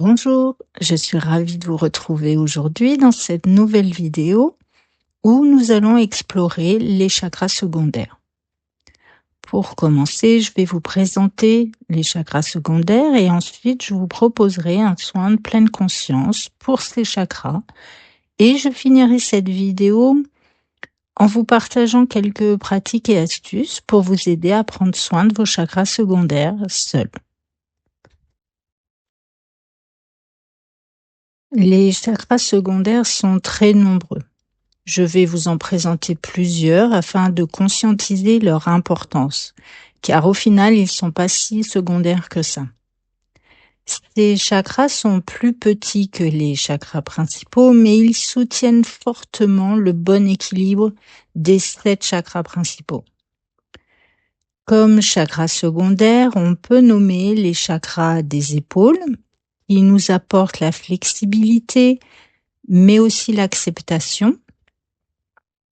Bonjour, je suis ravie de vous retrouver aujourd'hui dans cette nouvelle vidéo où nous allons explorer les chakras secondaires. Pour commencer, je vais vous présenter les chakras secondaires et ensuite je vous proposerai un soin de pleine conscience pour ces chakras et je finirai cette vidéo en vous partageant quelques pratiques et astuces pour vous aider à prendre soin de vos chakras secondaires seuls. Les chakras secondaires sont très nombreux. Je vais vous en présenter plusieurs afin de conscientiser leur importance, car au final, ils sont pas si secondaires que ça. Ces chakras sont plus petits que les chakras principaux, mais ils soutiennent fortement le bon équilibre des 7 chakras principaux. Comme chakras secondaires, on peut nommer les chakras des épaules, qui nous apportent la flexibilité, mais aussi l'acceptation.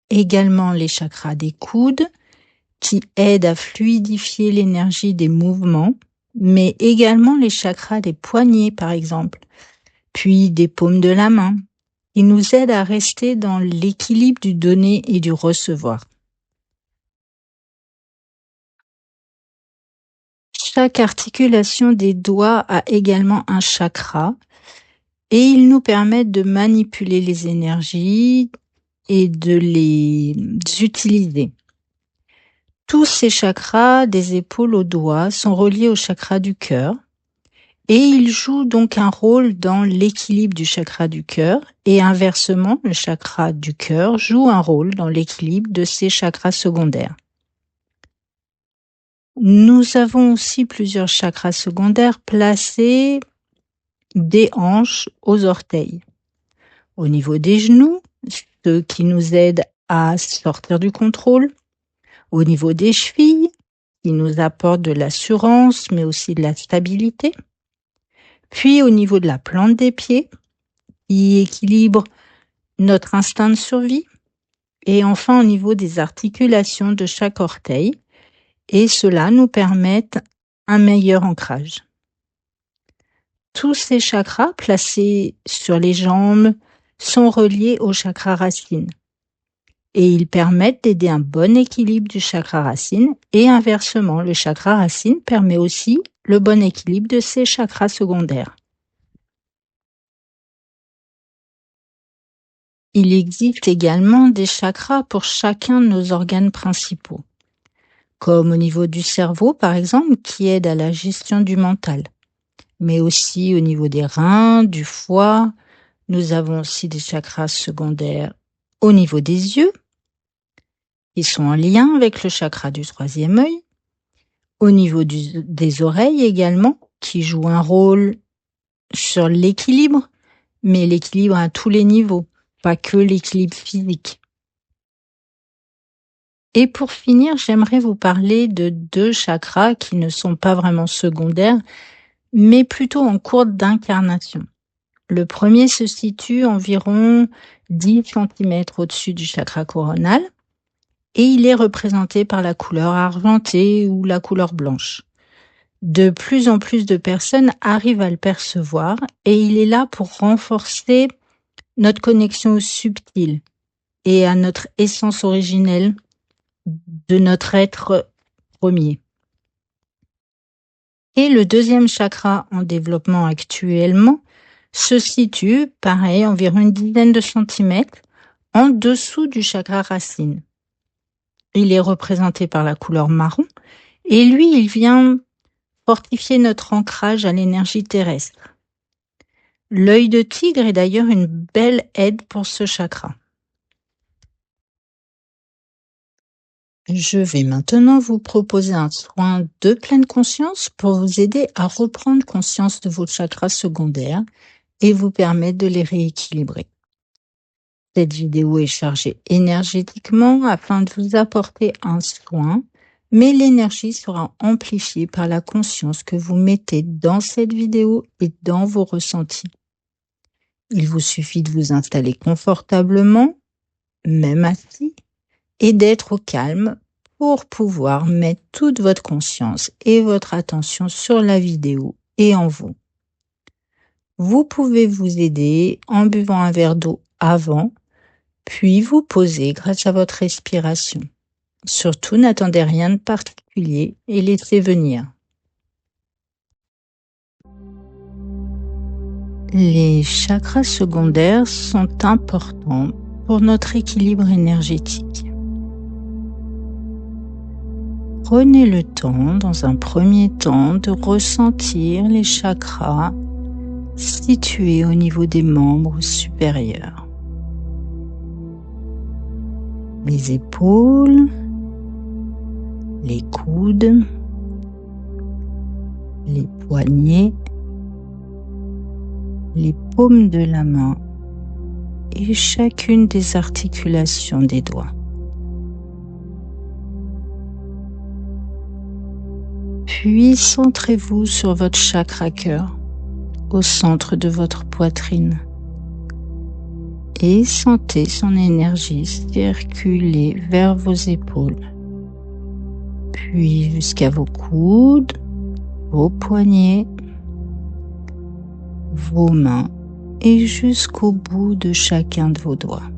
Également les chakras des coudes, qui aident à fluidifier l'énergie des mouvements, mais également les chakras des poignets, par exemple, puis des paumes de la main, qui nous aident à rester dans l'équilibre du donner et du recevoir. Chaque articulation des doigts a également un chakra et ils nous permettent de manipuler les énergies et de les utiliser. Tous ces chakras, des épaules aux doigts, sont reliés au chakra du cœur et ils jouent donc un rôle dans l'équilibre du chakra du cœur et inversement, le chakra du cœur joue un rôle dans l'équilibre de ces chakras secondaires. Nous avons aussi plusieurs chakras secondaires placés des hanches aux orteils. Au niveau des genoux, ceux qui nous aident à sortir du contrôle. Au niveau des chevilles, qui nous apportent de l'assurance, mais aussi de la stabilité. Puis au niveau de la plante des pieds, qui équilibre notre instinct de survie. Et enfin au niveau des articulations de chaque orteil. Et cela nous permet un meilleur ancrage. Tous ces chakras placés sur les jambes sont reliés au chakra racine. Et ils permettent d'aider un bon équilibre du chakra racine et inversement, le chakra racine permet aussi le bon équilibre de ces chakras secondaires. Il existe également des chakras pour chacun de nos organes principaux, comme au niveau du cerveau par exemple, qui aide à la gestion du mental, mais aussi au niveau des reins, du foie. Nous avons aussi des chakras secondaires au niveau des yeux, qui sont en lien avec le chakra du 3e œil, au niveau des oreilles également, qui jouent un rôle sur l'équilibre, mais l'équilibre à tous les niveaux, pas que l'équilibre physique. Et pour finir, j'aimerais vous parler de 2 chakras qui ne sont pas vraiment secondaires, mais plutôt en cours d'incarnation. Le premier se situe environ 10 cm au-dessus du chakra coronal et il est représenté par la couleur argentée ou la couleur blanche. De plus en plus de personnes arrivent à le percevoir et il est là pour renforcer notre connexion au subtil et à notre essence originelle de notre être premier. Et le deuxième chakra en développement actuellement se situe, pareil, environ une dizaine de centimètres en dessous du chakra racine. Il est représenté par la couleur marron et lui, il vient fortifier notre ancrage à l'énergie terrestre. L'œil de tigre est d'ailleurs une belle aide pour ce chakra. Je vais maintenant vous proposer un soin de pleine conscience pour vous aider à reprendre conscience de vos chakras secondaires et vous permettre de les rééquilibrer. Cette vidéo est chargée énergétiquement afin de vous apporter un soin, mais l'énergie sera amplifiée par la conscience que vous mettez dans cette vidéo et dans vos ressentis. Il vous suffit de vous installer confortablement, même assis, et d'être au calme pour pouvoir mettre toute votre conscience et votre attention sur la vidéo et en vous. Vous pouvez vous aider en buvant un verre d'eau avant, puis vous poser grâce à votre respiration. Surtout, n'attendez rien de particulier et laissez venir. Les chakras secondaires sont importants pour notre équilibre énergétique. Prenez le temps, dans un premier temps, de ressentir les chakras situés au niveau des membres supérieurs. Les épaules, les coudes, les poignets, les paumes de la main et chacune des articulations des doigts. Puis centrez-vous sur votre chakra cœur, au centre de votre poitrine, et sentez son énergie circuler vers vos épaules, puis jusqu'à vos coudes, vos poignets, vos mains et jusqu'au bout de chacun de vos doigts.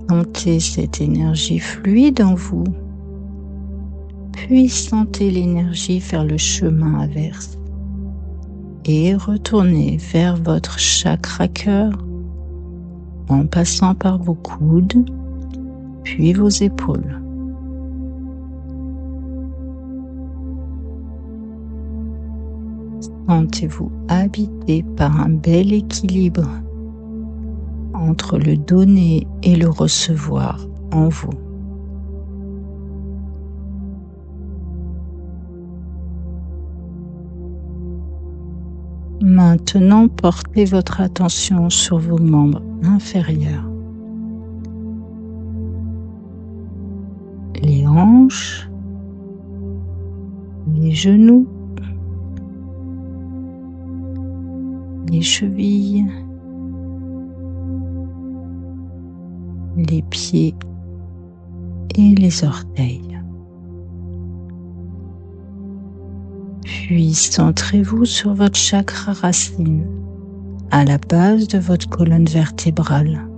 Sentez cette énergie fluide en vous, puis sentez l'énergie faire le chemin inverse et retournez vers votre chakra cœur en passant par vos coudes, puis vos épaules. Sentez-vous habité par un bel équilibre entre le donner et le recevoir en vous. Maintenant, portez votre attention sur vos membres inférieurs. Les hanches, les genoux, les chevilles, les pieds et les orteils. Puis centrez-vous sur votre chakra racine, à la base de votre colonne vertébrale.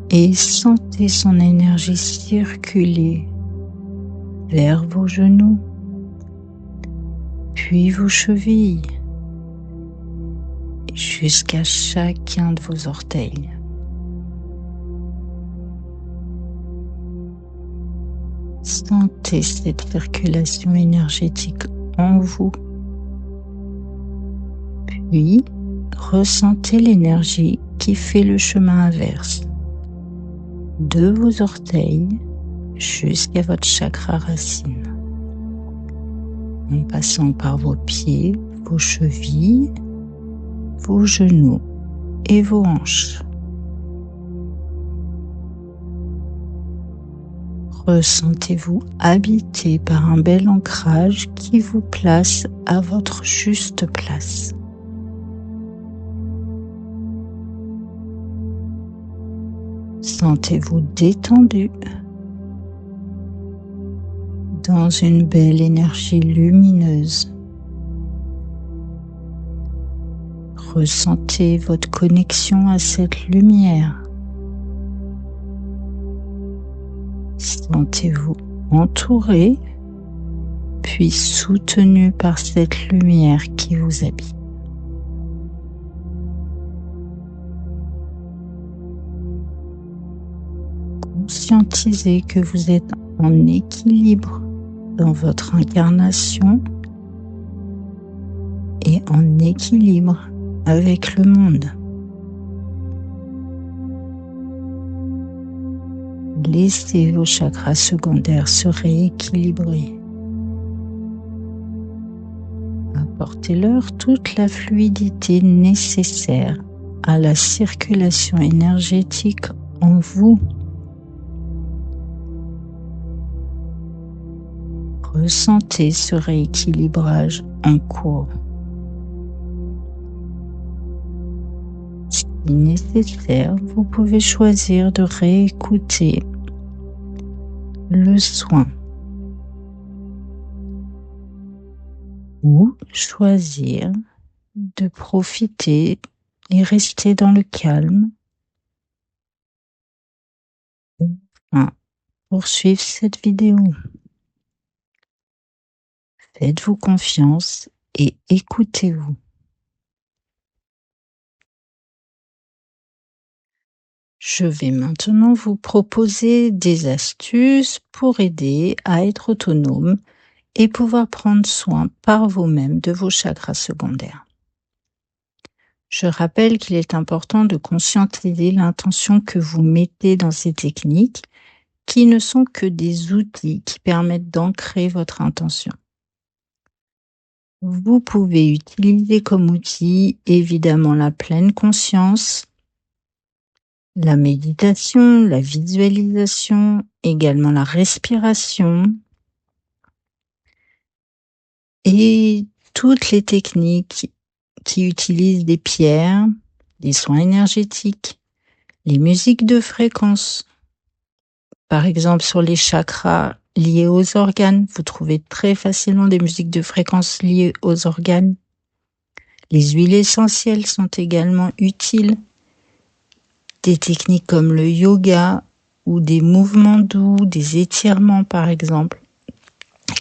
Et sentez son énergie circuler vers vos genoux, puis vos chevilles, jusqu'à chacun de vos orteils. Sentez cette circulation énergétique en vous. Puis, ressentez l'énergie qui fait le chemin inverse, de vos orteils jusqu'à votre chakra racine, en passant par vos pieds, vos chevilles, vos genoux et vos hanches. Ressentez-vous habité par un bel ancrage qui vous place à votre juste place. Sentez-vous détendu dans une belle énergie lumineuse. Ressentez votre connexion à cette lumière. Sentez-vous entouré, puis soutenu par cette lumière qui vous habite. Conscientisez que vous êtes en équilibre dans votre incarnation et en équilibre avec le monde. Laissez vos chakras secondaires se rééquilibrer. Apportez-leur toute la fluidité nécessaire à la circulation énergétique en vous. Ressentez ce rééquilibrage en cours. Si nécessaire, vous pouvez choisir de réécouter le soin. Ou choisir de profiter et rester dans le calme. Enfin, poursuivre cette vidéo. Faites-vous confiance et écoutez-vous. Je vais maintenant vous proposer des astuces pour aider à être autonome et pouvoir prendre soin par vous-même de vos chakras secondaires. Je rappelle qu'il est important de conscientiser l'intention que vous mettez dans ces techniques, qui ne sont que des outils qui permettent d'ancrer votre intention. Vous pouvez utiliser comme outil évidemment la pleine conscience, la méditation, la visualisation, également la respiration et toutes les techniques qui utilisent des pierres, des soins énergétiques, les musiques de fréquence. Par exemple, sur les chakras liés aux organes, vous trouvez très facilement des musiques de fréquence liées aux organes. Les huiles essentielles sont également utiles. Des techniques comme le yoga ou des mouvements doux, des étirements par exemple,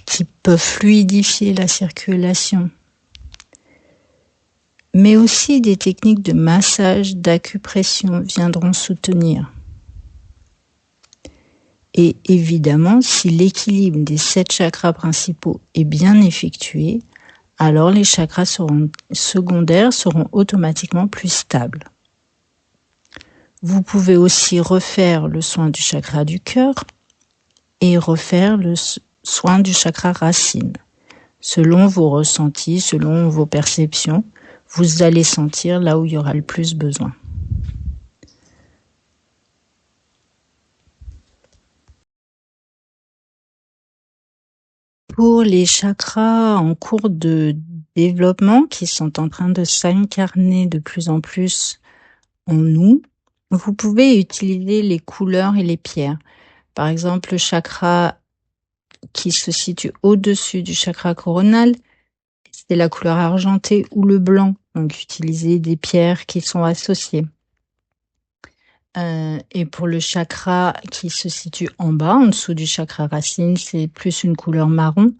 qui peuvent fluidifier la circulation. Mais aussi des techniques de massage, d'acupression viendront soutenir. Et évidemment, si l'équilibre des 7 chakras principaux est bien effectué, alors les chakras secondaires seront automatiquement plus stables. Vous pouvez aussi refaire le soin du chakra du cœur et refaire le soin du chakra racine. Selon vos ressentis, selon vos perceptions, vous allez sentir là où il y aura le plus besoin. Pour les chakras en cours de développement qui sont en train de s'incarner de plus en plus en nous, vous pouvez utiliser les couleurs et les pierres. Par exemple, le chakra qui se situe au-dessus du chakra coronal, c'est la couleur argentée ou le blanc. Donc, utilisez des pierres qui sont associées. Et pour le chakra qui se situe en bas, en dessous du chakra racine, c'est plus une couleur marron.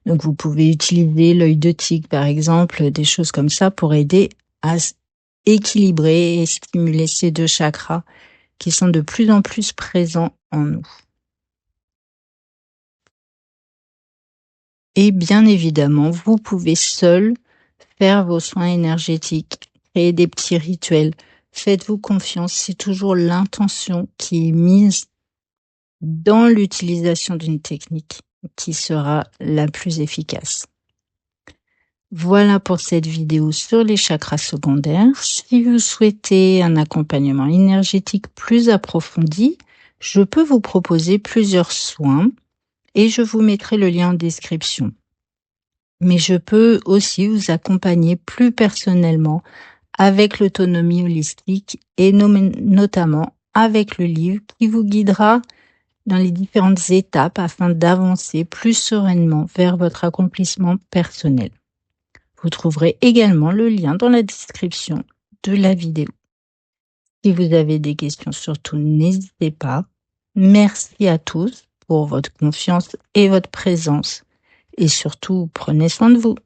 Donc, vous pouvez utiliser l'œil de tigre, par exemple, des choses comme ça pour aider à équilibrer et stimuler ces 2 chakras qui sont de plus en plus présents en nous. Et bien évidemment, vous pouvez seul faire vos soins énergétiques, créer des petits rituels. Faites-vous confiance, c'est toujours l'intention qui est mise dans l'utilisation d'une technique qui sera la plus efficace. Voilà pour cette vidéo sur les chakras secondaires. Si vous souhaitez un accompagnement énergétique plus approfondi, je peux vous proposer plusieurs soins et je vous mettrai le lien en description. Mais je peux aussi vous accompagner plus personnellement avec l'autonomie holistique et notamment avec le livre qui vous guidera dans les différentes étapes afin d'avancer plus sereinement vers votre accomplissement personnel. Vous trouverez également le lien dans la description de la vidéo. Si vous avez des questions, surtout n'hésitez pas. Merci à tous pour votre confiance et votre présence. Et surtout, prenez soin de vous.